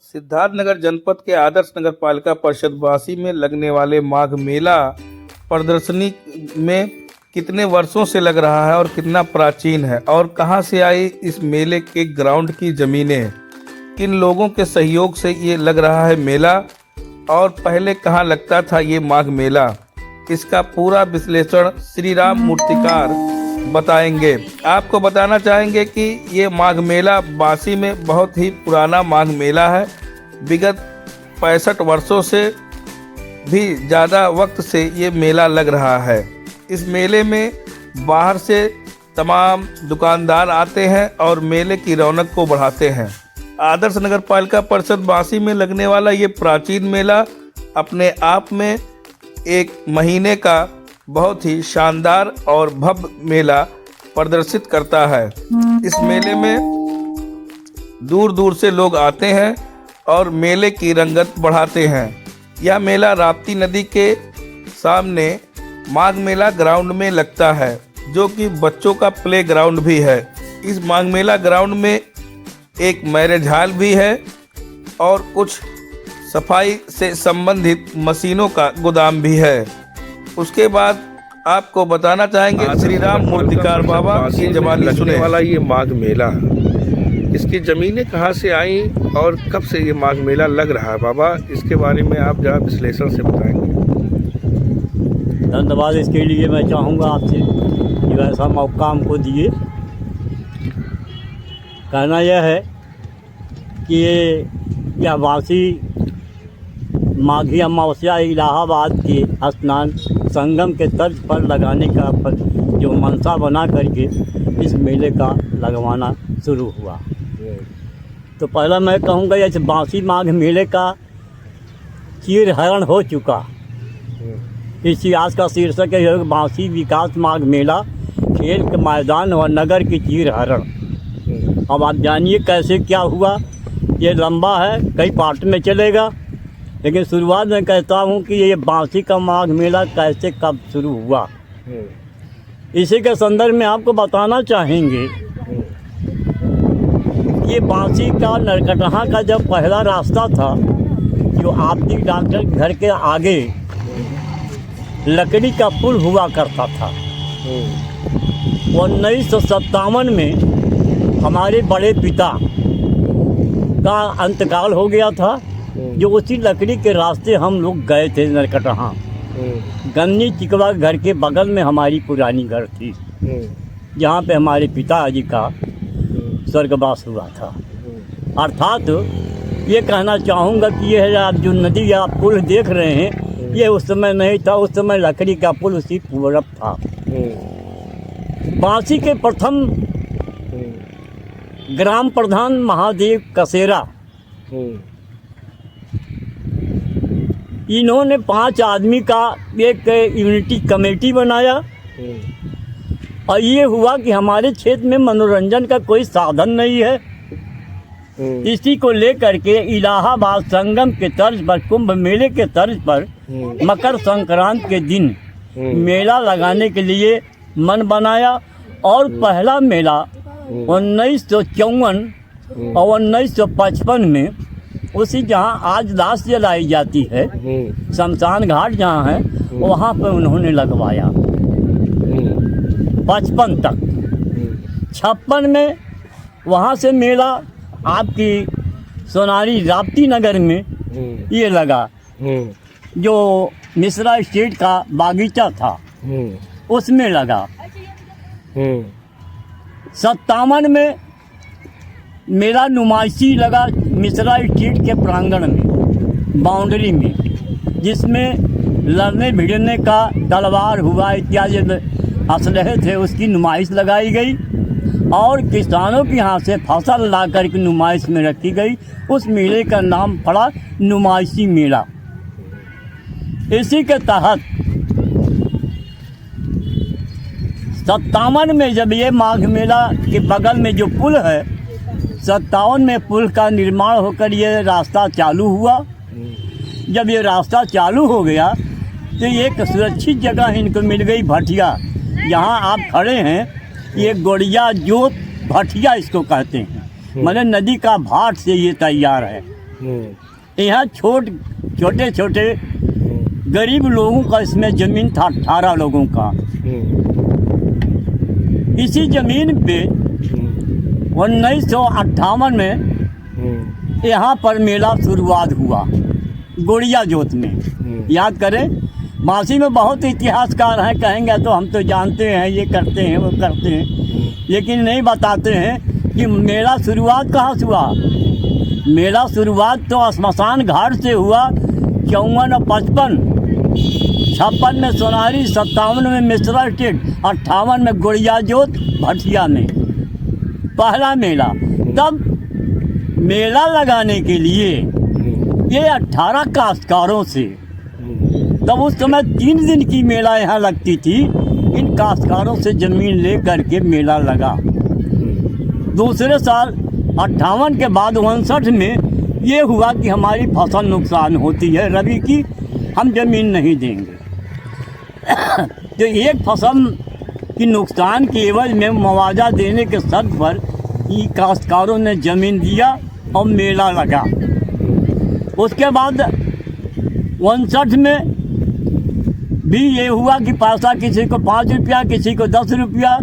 सिद्धार्थनगर जनपद के आदर्श नगर पालिका परिषद वासी में लगने वाले माघ मेला प्रदर्शनी में कितने वर्षों से लग रहा है और कितना प्राचीन है और कहां से आई इस मेले के ग्राउंड की जमीनें, किन लोगों के सहयोग से ये लग रहा है मेला और पहले कहां लगता था ये माघ मेला, इसका पूरा विश्लेषण श्री राम मूर्तिकार बताएंगे। आपको बताना चाहेंगे कि ये माघ मेला बासी में बहुत ही पुराना माघ मेला है। विगत 65 वर्षों से भी ज़्यादा वक्त से ये मेला लग रहा है। इस मेले में बाहर से तमाम दुकानदार आते हैं और मेले की रौनक को बढ़ाते हैं। आदर्श नगर पालिका परिषद बासी में लगने वाला ये प्राचीन मेला अपने आप में एक महीने का बहुत ही शानदार और भव्य मेला प्रदर्शित करता है। इस मेले में दूर दूर से लोग आते हैं और मेले की रंगत बढ़ाते हैं। यह मेला राप्ती नदी के सामने माघ मेला ग्राउंड में लगता है, जो कि बच्चों का प्ले ग्राउंड भी है। इस माघ मेला ग्राउंड में एक मैरिज हॉल भी है और कुछ सफाई से संबंधित मशीनों का गोदाम भी है। उसके बाद आपको बताना चाहेंगे श्री राम मूर्तिकार बाबा की जबानी सुने वाला ये माघ मेला, इसकी ज़मीनें कहाँ से आई और कब से ये माघ मेला लग रहा है बाबा, इसके बारे में आप जरा विश्लेषण से बताएंगे। धन्यवाद। इसके लिए मैं चाहूँगा आपसे कि ऐसा मौका हमको दिए। कहना यह है कि यह वासी माघी अमावस्या इलाहाबाद के स्नान संगम के तर्ज पर लगाने का जो मनसा बना करके इस मेले का लगवाना शुरू हुआ। तो पहला मैं कहूँगा जैसे बासी माघ मेले का चीर हरण हो चुका। इतिहास का शीर्षक है बासी विकास माघ मेला, खेल के मैदान और नगर की चीर हरण। अब आप जानिए कैसे क्या हुआ। ये लंबा है, कई पार्ट में चलेगा, लेकिन शुरुआत में कहता हूँ कि ये बासी का माघ मेला कैसे कब शुरू हुआ। इसी के संदर्भ में आपको बताना चाहेंगे ये बासी का नरकटहा का जब पहला रास्ता था, जो आपदी डॉक्टर घर के आगे लकड़ी का पुल हुआ करता था। 1957 में हमारे बड़े पिता का अंतकाल हो गया था, जो उसी लकड़ी के रास्ते हम लोग गए थे नरकटहा। गन्नी चिकवा घर के बगल में हमारी पुरानी घर थी, जहाँ पे हमारे पिताजी का स्वर्गवास हुआ था। अर्थात ये कहना चाहूँगा कि यह आप जो नदी या पुल देख रहे हैं, ये उस समय नहीं था। उस समय लकड़ी का पुल उसी पूरब था। बासी के प्रथम ग्राम प्रधान महादेव कसेरा, इन्होंने 5 आदमी का एक यूनिटी कमेटी बनाया और ये हुआ कि हमारे क्षेत्र में मनोरंजन का कोई साधन नहीं है। इसी को लेकर के इलाहाबाद संगम के तर्ज पर, कुंभ मेले के तर्ज पर मकर संक्रांति के दिन मेला लगाने के लिए मन बनाया और पहला मेला 1954 और 1955 में उसी जहाँ आज लाश जलाई जाती है, शमशान घाट जहाँ है, वहाँ पर उन्होंने लगवाया 55 तक। 56 में वहाँ से मेला आपकी सोनारी राप्ती नगर में ये लगा, जो मिश्रा स्टेट का बागीचा था उसमें लगा। 57 में मेरा नुमाइशी लगा मिश्रा स्ट्रीट के प्रांगण में, बाउंड्री में, जिसमें लड़ने भिड़ने का तलवार हुआ इत्यादि असलहे थे, उसकी नुमाइश लगाई गई और किसानों के यहाँ से फसल ला कर के नुमाइश में रखी गई। उस मेले का नाम पड़ा नुमाइशी मेला। इसी के तहत 57 में जब ये माघ मेला के बगल में जो पुल है, 57 में पुल का निर्माण होकर ये रास्ता चालू हुआ। जब ये रास्ता चालू हो गया तो एक सुरक्षित जगह इनको मिल गई, भटिया। यहाँ आप खड़े हैं, ये गोड़िया जोत भटिया इसको कहते हैं, माने नदी का भाट से ये तैयार है। यहाँ छोटे छोटे गरीब लोगों का इसमें ज़मीन था, 18 लोगों का। इसी ज़मीन पे 1958 में यहाँ पर मेला शुरुआत हुआ, गोड़िया जोत में। याद करें, बासी में बहुत इतिहासकार हैं, कहेंगे तो हम तो जानते हैं, ये करते हैं वो करते हैं, लेकिन नहीं बताते हैं कि मेला शुरुआत कहाँ से हुआ। मेला शुरुआत तो श्मशान घाट से हुआ। 54 और 55, 56 में सोनारी, 57 में मिश्रा स्टेट, 58 में गोड़िया जोत भटिया में पहला मेला। तब मेला लगाने के लिए ये 18 काश्तकारों से, तब उस समय 3 दिन की मेला यहाँ लगती थी। इन काश्तकारों से ज़मीन ले करके मेला लगा। दूसरे साल 58 के बाद 59 में ये हुआ कि हमारी फसल नुकसान होती है रबी की, हम ज़मीन नहीं देंगे। तो एक फसल की नुकसान के एवज में मुआवजा देने के शर्त पर ये काश्तकारों ने ज़मीन दिया और मेला लगा। उसके बाद 59 में भी ये हुआ कि पैसा किसी को 5 रुपया, किसी को 10 रुपया,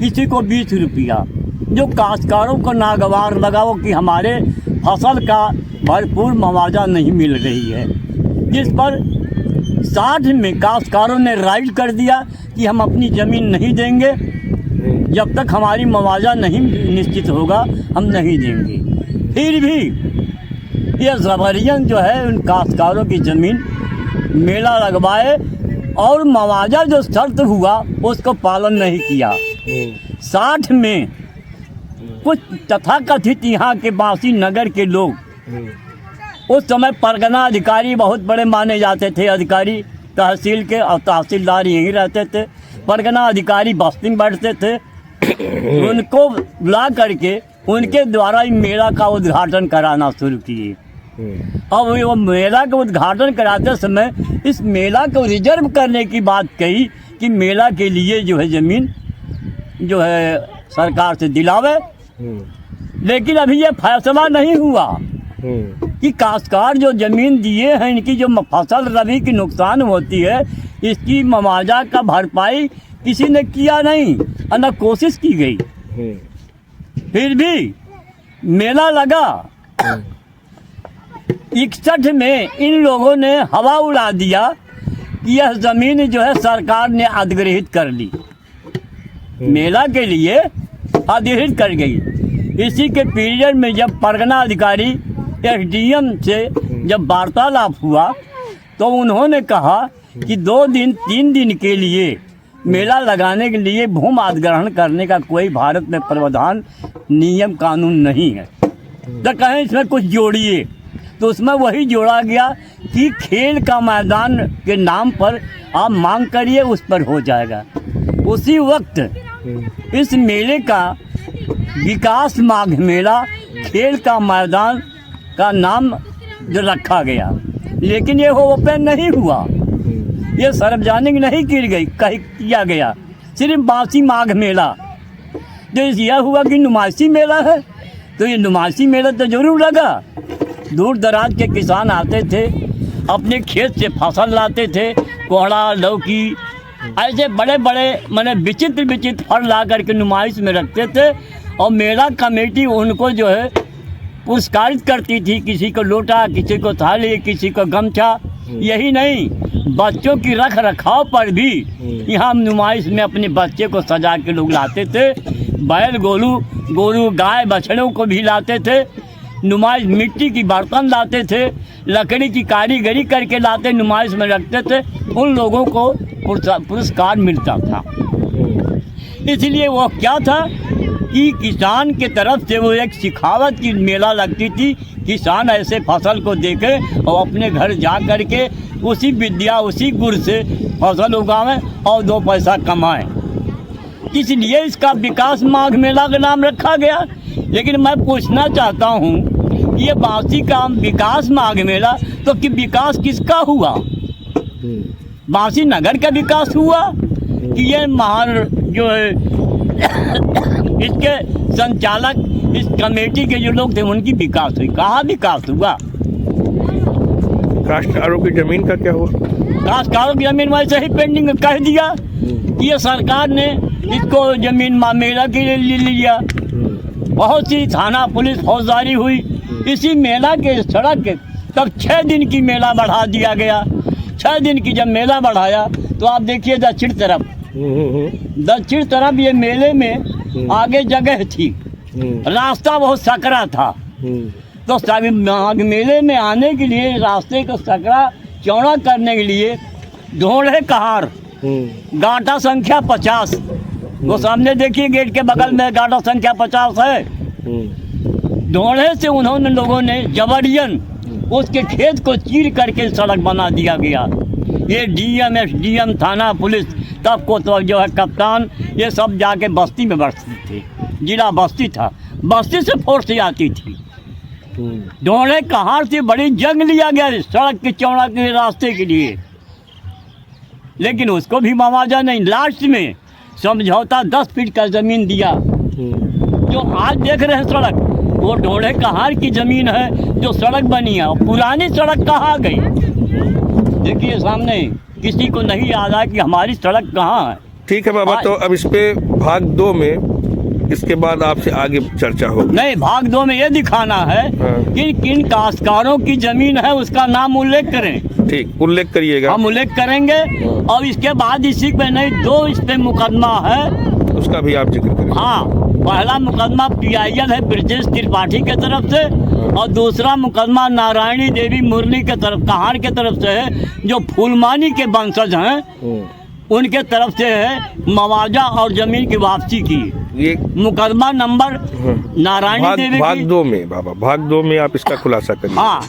किसी को 20 रुपया, जो काश्तकारों को नागवार लगा वो कि हमारे फसल का भरपूर मुआवजा नहीं मिल रही है। जिस पर 60 में काश्तकारों ने राइट कर दिया कि हम अपनी ज़मीन नहीं देंगे, जब तक हमारी मुआवजा नहीं निश्चित होगा हम नहीं देंगे। फिर भी ये ज़बरियन जो है उन काश्तकारों की ज़मीन मेला लगवाए और मुआवजा जो शर्त हुआ उसको पालन नहीं किया। 60 में कुछ तथाकथित यहाँ के बासी नगर के लोग, उस समय परगना अधिकारी बहुत बड़े माने जाते थे, अधिकारी तहसील के और तहसीलदार यहीं रहते थे। परगना अधिकारी बस्ती में बैठते थे, उनको बुला करके उनके द्वारा ही मेला का उद्घाटन कराना शुरू किए। अब वो मेला का उद्घाटन कराते समय इस मेला को रिजर्व करने की बात कही कि मेला के लिए जो है ज़मीन जो है सरकार से दिलावे। लेकिन अभी ये फैसला नहीं हुआ कि काश्तकार जो ज़मीन दिए हैं, इनकी जो फसल रबी की नुकसान होती है, इसकी मुआवजा का भरपाई किसी ने किया नहीं और न कोशिश की गई। फिर भी मेला लगा। 61 में इन लोगों ने हवा उड़ा दिया कि यह ज़मीन जो है सरकार ने अधिग्रहित कर ली, मेला के लिए अधिग्रहित कर गई। इसी के पीरियड में जब परगना अधिकारी SDM से जब वार्तालाप हुआ तो उन्होंने कहा कि 2 दिन 3 दिन के लिए मेला लगाने के लिए भूमि अधिग्रहण करने का कोई भारत में प्रावधान, नियम, कानून नहीं है। तो कहें इसमें कुछ जोड़िए, तो उसमें वही जोड़ा गया कि खेल का मैदान के नाम पर आप मांग करिए, उस पर हो जाएगा। उसी वक्त इस मेले का विकास माघ मेला खेल का मैदान का नाम जो रखा गया, लेकिन ये ओपन नहीं हुआ, ये सार्वजनिक नहीं किया गया, सिर्फ बासी माघ मेला। तो यह हुआ कि नुमाइशी मेला है, तो ये नुमाइशी मेला तो जरूर लगा। दूर दराज के किसान आते थे, अपने खेत से फसल लाते थे, कोहड़ा, लौकी, ऐसे बड़े बड़े माने विचित्र विचित्र फल ला करके नुमाइश में रखते थे और मेला कमेटी उनको जो है पुरस्कारित करती थी, किसी को लोटा, किसी को थाली, किसी को गमछा। यही नहीं, बच्चों की रख रखाव पर भी यहाँ नुमाइश में अपने बच्चे को सजा के लोग लाते थे। बैल गोरू गाय बछड़ों को भी लाते थे। नुमाइश मिट्टी की बर्तन लाते थे, लकड़ी की कारीगरी करके लाते, नुमाइश में रखते थे। उन लोगों को पुरस्कार मिलता था। इसलिए वो क्या था कि किसान के तरफ से वो एक सिखावत की मेला लगती थी। किसान ऐसे फसल को देखे और अपने घर जा कर के उसी विद्या, उसी गुण से फसल उगावें और 2 पैसा कमाएं। इसलिए इसका विकास माघ मेला का नाम रखा गया। लेकिन मैं पूछना चाहता हूँ, ये बासी का विकास माघ मेला, तो कि विकास किसका हुआ? बासी नगर का विकास हुआ कि ये महान जो है इसके संचालक इस कमेटी के जो लोग थे उनकी विकास हुई। कहाँ विकास हुआ? काश्तकारों की जमीन का क्या हुआ? काश्तकारों की जमीन वैसे ही पेंडिंग कह दिया कि ये सरकार ने इसको जमीन मेला के लिए ले लिया। बहुत सी थाना पुलिस फौजदारी हुई। इसी मेला के सड़क के तब 6 दिन की मेला बढ़ा दिया गया। 6 दिन की जब मेला बढ़ाया तो आप देखिए दक्षिण तरफ ये मेले में आगे जगह थी, रास्ता बहुत सकरा था। तो माघ मेले में आने के लिए रास्ते को सकरा चौड़ा करने के लिए ढोढ़े कहार गाटा संख्या 50, वो सामने देखिए गेट के बगल में गाटा संख्या 50 है। ढोढ़े से उन्होंने लोगों ने जबरियन उसके खेत को चीर करके सड़क बना दिया गया। ये डीएम एसडीएम थाना पुलिस तब को तो जो है कप्तान ये सब जाके बस्ती में बसते थे। जिला बस्ती था, बस्ती से फोर्स आती थी। ढोढ़े कहार से बड़ी जंग लिया गया सड़क के चौड़ा के रास्ते के लिए, लेकिन उसको भी मुआवजा नहीं। लास्ट में समझौता 10 फीट का ज़मीन दिया। जो आज देख रहे हैं सड़क, वो ढोढ़े कहार की ज़मीन है जो सड़क बनी है। पुरानी सड़क कहाँ गई? देखिए सामने, किसी को नहीं याद है कि हमारी सड़क कहाँ है। ठीक है बाबा, तो अब इस पे भाग 2 में इसके बाद आपसे आगे चर्चा होगी। नहीं, भाग 2 में ये दिखाना है कि किन काश्तकारों की जमीन है उसका नाम उल्लेख करें। ठीक, उल्लेख करिएगा। हम उल्लेख करेंगे और इसके बाद इसी पे नहीं 2 इस पे मुकदमा है, उसका भी आप जिक्र करें। हाँ, पहला मुकदमा PIL है ब्रजेश त्रिपाठी के तरफ से और दूसरा मुकदमा नारायणी देवी मुरली के तरफ कहार के तरफ से है, जो फूलमानी के वंशज हैं उनके तरफ से है मुआवजा और जमीन की वापसी की। ये मुकदमा नंबर नारायणी देवी भाग 2 में बाबा, भाग 2 में आप इसका खुलासा करिए। हाँ,